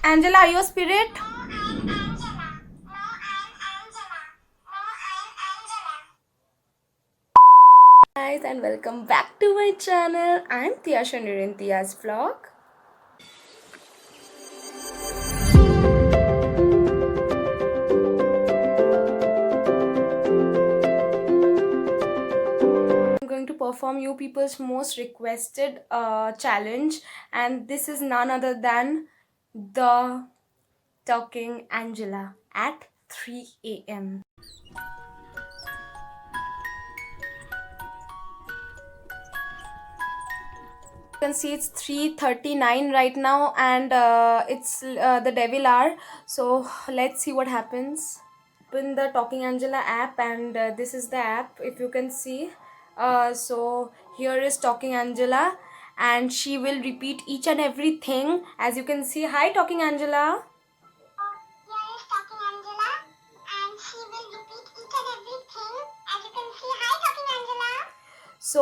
Angela, are you a spirit? Guys, and welcome back to my channel. I'm Tiyasha Nirin Tiya's vlog. I'm going to perform you people's most requested challenge, and this is none other than the Talking Angela at 3 a.m. You can see it's 3:39 right now, and it's the devil hour. So let's see what happens. Open the Talking Angela app, and this is the app, if you can see. So here is Talking Angela, and she will repeat each and everything, as you can see. Hi, Talking Angela. Here is Talking Angela, and she will repeat each and everything. As you can see, hi Talking Angela. So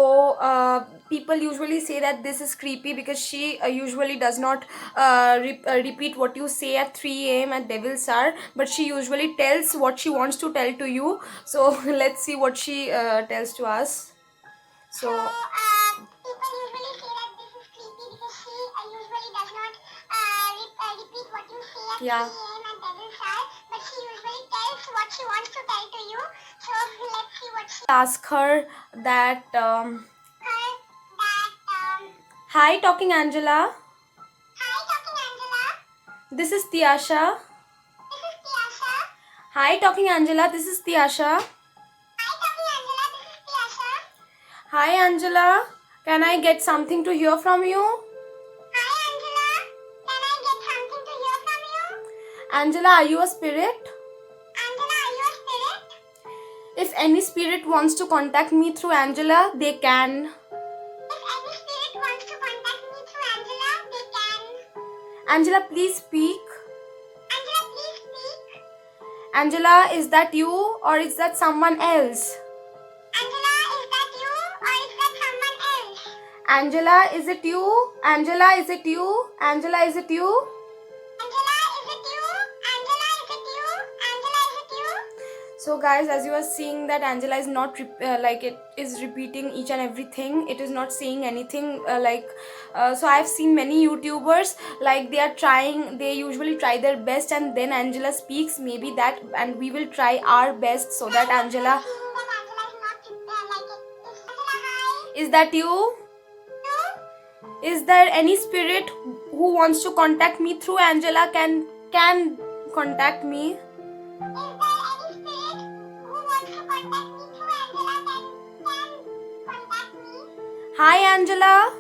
people usually say that this is creepy because she usually does not repeat what you say at 3 a.m. at Devil's Hour, but she usually tells what she wants to tell to you. So let's see what she tells to us. So People usually say that this is creepy because she usually does not repeat what you say at 3 yeah. a.m. at Devil's Hour, but she usually tells what she wants to tell to you. So let's see what she Ask her that hi, Talking Angela. Hi Talking Angela. This is Tiyasha. This is Tiyasha. Hi, Talking Angela. This is Tiyasha. Hi Talking Angela. This is Tiyasha. Hi, Angela. Can I get something to hear from you? Hi Angela. Can I get something to hear from you? Angela, are you a spirit? Angela, are you a spirit? If any spirit wants to contact me through Angela, they can. If any spirit wants to contact me through Angela, they can. Angela, please speak. Angela, please speak. Angela, is that you or is that someone else? Angela, is that you or is that someone else? Angela, is it you? Angela, is it you? Angela, is it you? Angela, is it you? Angela, is it you? Angela, is it you? So guys, as you are seeing that Angela is not like it is repeating each and everything. It is not saying anything so I've seen many YouTubers, like they usually try their best and then Angela speaks, maybe that, and we will try our best so that Angela. Is that you? Is there any spirit who wants to contact me through Angela? Can contact me? Hi, Angela.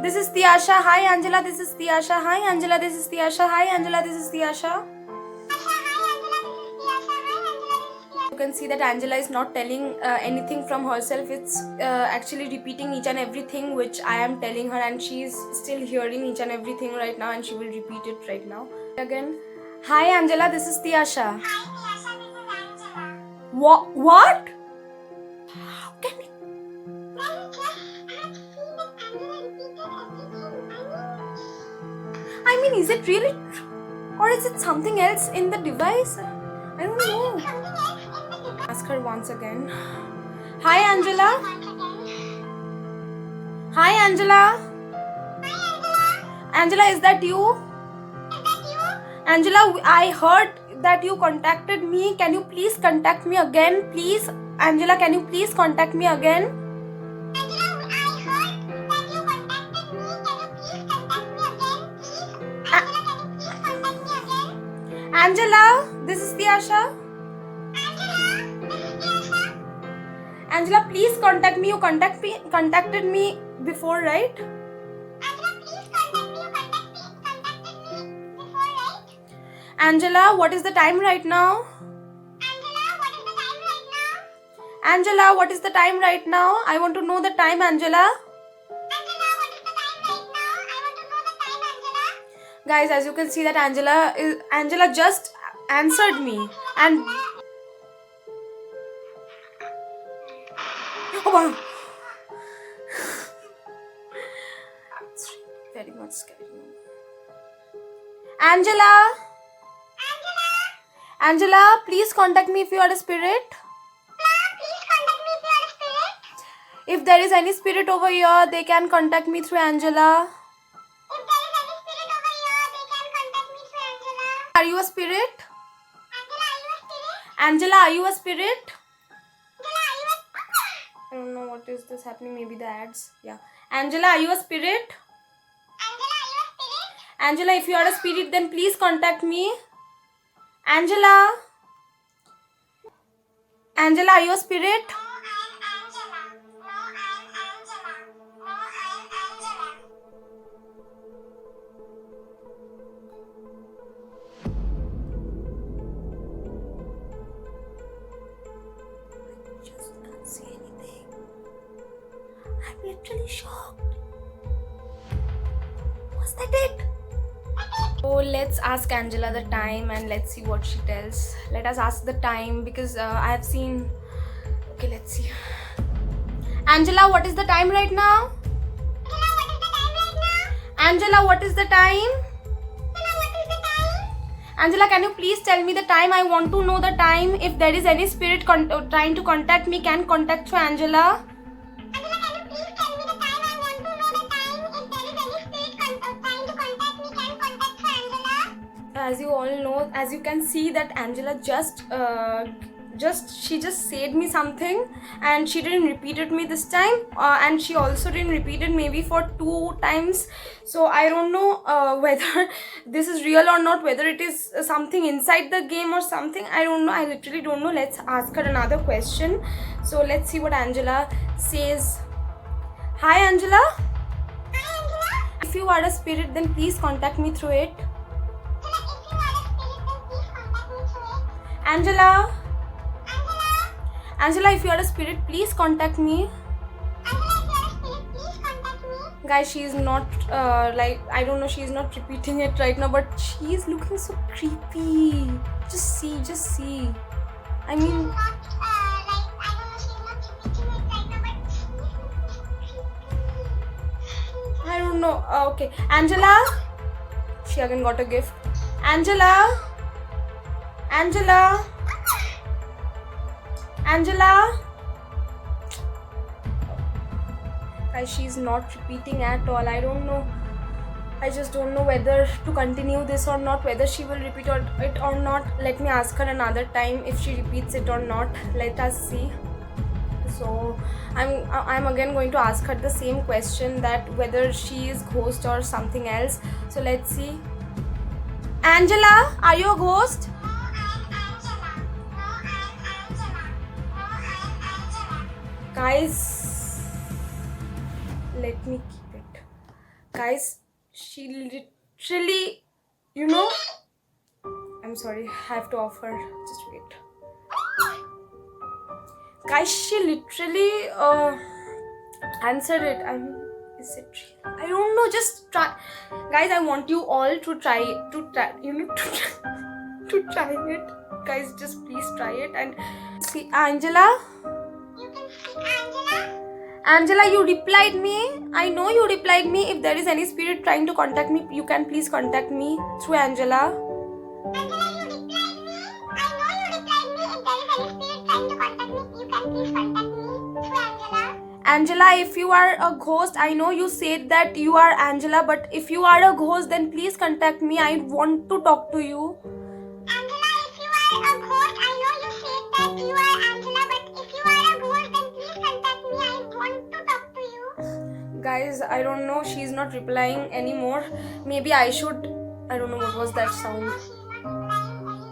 This is Tiyasha. Hi, Angela. This is Tiyasha. Hi, Angela. This is Tiyasha. Hi, Angela. This is Tiyasha. You can see that Angela is not telling anything from herself. It's actually repeating each and everything which I am telling her, and she is still hearing each and everything right now, and she will repeat it right now. Again. Hi, Angela. This is Tiyasha. What? Can it? I mean, is it really, or is it something else in the device? I don't know. Ask her once again. Hi, Angela. Hi, Angela. Angela, is that you? Angela, I heard that you contacted me. Can you please contact me again, please? Angela, can you please contact me again? Angela, this is Tiyasha. Angela, please contact me. You contacted me before, right? Angela, what is the time right now? Angela, what is the time right now? I want to know the time, Angela. Guys, as you can see that Angela just answered me, and oh wow, it's very much scary. Angela, Angela, Angela, please contact me if you are a spirit. please contact me if you are a spirit. If there is any spirit over here, they can contact me through Angela. If there is any spirit over here, they can contact me through Angela. Are you a spirit? Angela, are you a spirit? Angela, are you a Angela, are you a I don't know what is this happening. Maybe the ads. Yeah. Angela, are you a spirit? Angela, are you a spirit? Angela, if you are a spirit, then please contact me. Angela. Angela, are you a spirit? No, I'm Angela. No, I'm Angela. No, I'm Angela. Just can't see anything. I'm literally shocked. Was that it? So let's ask Angela the time and let's see what she tells. Let us ask the time because I have seen. Okay, let's see. Angela, what is the time right now? Angela, what is the time right now? Angela, what is the time? Angela, what is the time? Angela, can you please tell me the time? I want to know the time. If there is any spirit trying to contact me, can contact through Angela. Angela, can you please tell me the time? I want to know the time. If there is any spirit trying to contact me, can contact through Angela. As you all know, as you can see that Angela she just said me something and she didn't repeat it me this time, and she also didn't repeat it maybe for 2 times. So I don't know whether this is real or not, whether it is something inside the game or something. I don't know. I literally don't know. Let's ask her another question. So let's see what Angela says. Hi Angela. Hi, Angela. If you are a spirit, then please contact me through it. Angela, if you are a spirit, then please contact me. Angela, Angela, if you are a spirit, please contact me. guys, she's not I don't know, she's not repeating it right now, but she's looking so creepy. Just see. I She's mean, not, I don't know, she's not repeating it right now, but she's looking so creepy. I don't know. Okay, Angela, she again got a gift. Angela, guys, she's not repeating at all. I don't know. I just don't know whether to continue this or not, whether she will repeat it or not. Let me ask her another time if she repeats it or not. Let us see. So I'm again going to ask her the same question, that whether she is ghost or something else. So let's see. Angela, are you a ghost? No, I'm Angela. No, I'm Angela. No, I'm Angela. Guys, let me keep it. Guys, she literally, I'm sorry, I have to offer. Just wait. Guys, she literally answered it. I mean, is it real? I don't know. Just try, guys. I want you all to try it. To try it. Guys, just please try it and see. Angela, You can speak, Angela. Angela, you replied me. I know you replied me. If there is any spirit trying to contact me, you can please contact me through Angela. Angela, you replied me. I know you replied me. If there is any spirit trying to contact me, you can please contact me through Angela. Angela, if you are a ghost, I know you said that you are Angela, but if you are a ghost, then please contact me. I want to talk to you. Angela, if you are a ghost, I know you said that you are Angela, but if you are a ghost, then please contact me. I want to talk to you. Guys, I don't know. She's not replying anymore. Maybe I should. I don't know what was that sound. No, she's not replying anymore.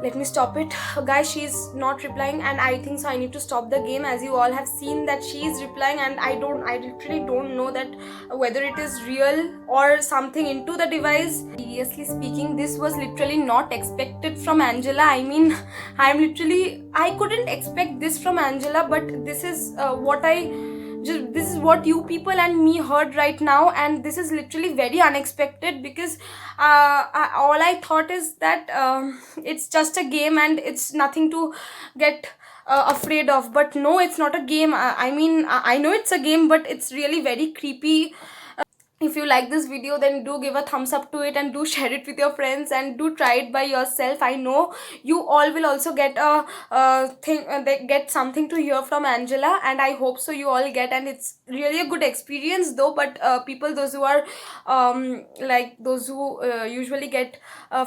Let me stop it. Guys, she's not replying, and I think so I need to stop the game. As you all have seen that she is replying, and I literally don't know that whether it is real or something into the device. Seriously speaking, this was literally not expected from Angela. I mean, I couldn't expect this from Angela, but this is this is what you people and me heard right now, and this is literally very unexpected because all I thought is that it's just a game and it's nothing to get afraid of. But no, it's not a game. I mean, I know it's a game, but it's really very creepy. if you like this video, then do give a thumbs up to it and do share it with your friends and do try it by yourself. I know you all will also get a thing, they get something to hear from Angela, and I hope so you all get. And it's really a good experience though, but people, those who are like those who usually get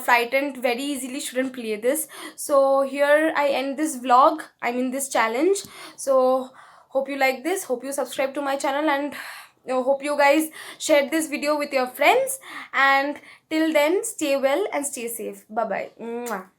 frightened very easily, shouldn't play this. So here I end this vlog, I mean this challenge. So hope you like this, hope you subscribe to my channel, and hope you guys share this video with your friends. And till then, stay well and stay safe. Bye bye. Mwah.